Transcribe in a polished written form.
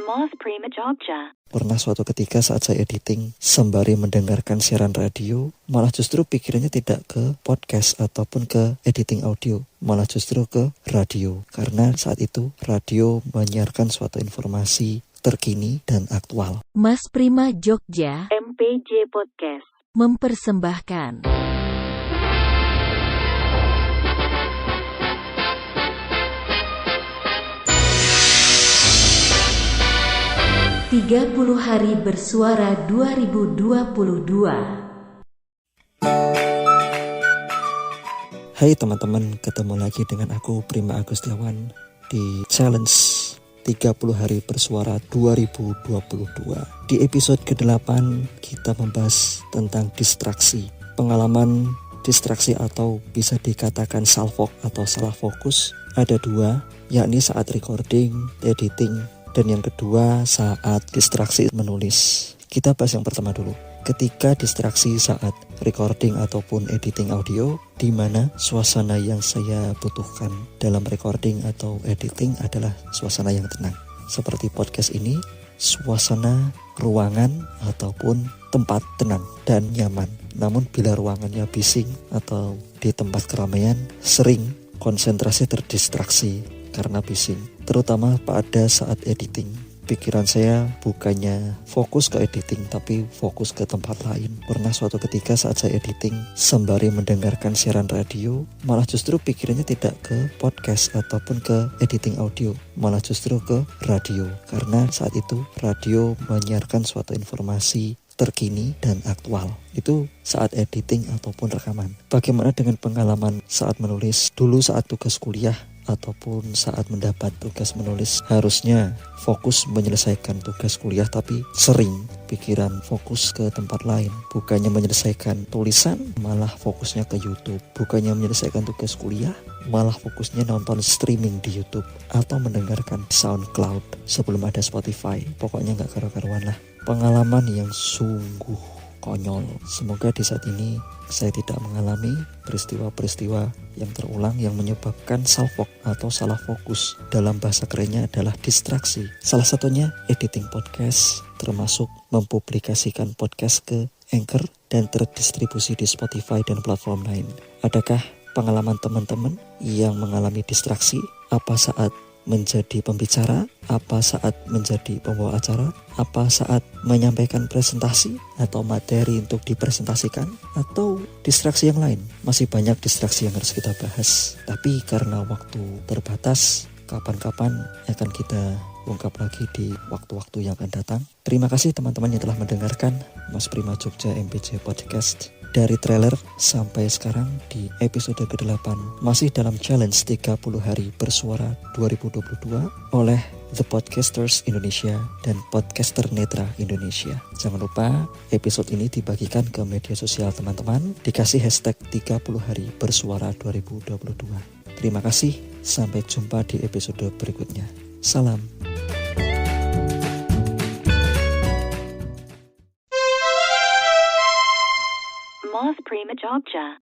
Mas Prima Jogja. Pernah suatu ketika saat saya editing, sembari mendengarkan siaran radio, malah justru pikirannya tidak ke podcast ataupun ke editing audio, malah justru ke radio. Karena saat itu radio menyiarkan suatu informasi terkini dan aktual. Mas Prima Jogja MPJ Podcast mempersembahkan 30 Hari Bersuara 2022. Hai teman-teman, ketemu lagi dengan aku Prima Agustiawan di Challenge 30 Hari Bersuara 2022. Di episode ke-8 kita membahas tentang distraksi. Pengalaman distraksi atau bisa dikatakan salfok atau salah fokus ada dua, yakni saat recording, editing, dan yang kedua saat distraksi menulis. Kita bahas yang pertama dulu. Ketika distraksi saat recording ataupun editing audio, di mana suasana yang saya butuhkan dalam recording atau editing adalah suasana yang tenang. Seperti podcast ini, suasana ruangan ataupun tempat tenang dan nyaman. Namun bila ruangannya bising atau di tempat keramaian, sering konsentrasi terdistraksi karena bising, terutama pada saat editing. Pikiran saya bukannya fokus ke editing, tapi fokus ke tempat lain. Pernah suatu ketika saat saya editing, sembari mendengarkan siaran radio, malah justru pikirannya tidak ke podcast ataupun ke editing audio, malah justru ke radio. Karena saat itu radio menyiarkan suatu informasi terkini dan aktual. Itu saat editing ataupun rekaman. Bagaimana dengan pengalaman saat menulis? Dulu saat tugas kuliah ataupun saat mendapat tugas menulis, harusnya fokus menyelesaikan tugas kuliah, tapi sering pikiran fokus ke tempat lain. Bukannya menyelesaikan tulisan, malah fokusnya ke YouTube. Bukannya menyelesaikan tugas kuliah, malah fokusnya nonton streaming di YouTube atau mendengarkan SoundCloud sebelum ada Spotify. Pokoknya gak karu-karuan lah. Pengalaman yang sungguh konyol. Semoga di saat ini saya tidak mengalami peristiwa-peristiwa yang terulang yang menyebabkan salfok atau salah fokus. Dalam bahasa kerennya adalah distraksi. Salah satunya editing podcast, termasuk mempublikasikan podcast ke Anchor dan terdistribusi di Spotify dan platform lain. Adakah pengalaman teman-teman yang mengalami distraksi? Apa saat menjadi pembicara, apa saat menjadi pembawa acara, apa saat menyampaikan presentasi atau materi untuk dipresentasikan, atau distraksi yang lain? Masih banyak distraksi yang harus kita bahas, tapi karena waktu terbatas, kapan-kapan akan kita ungkap lagi di waktu-waktu yang akan datang. Terima kasih teman-teman yang telah mendengarkan Mas Prima Jogja MPJ Podcast. Dari trailer sampai sekarang di episode ke-8 masih dalam challenge 30 hari bersuara 2022 oleh The Podcasters Indonesia dan Podcaster Netra Indonesia. Jangan lupa episode ini dibagikan ke media sosial teman-teman, dikasih hashtag 30 hari bersuara 2022. Terima kasih, sampai jumpa di episode berikutnya. Salam. Mas Prima Jogja.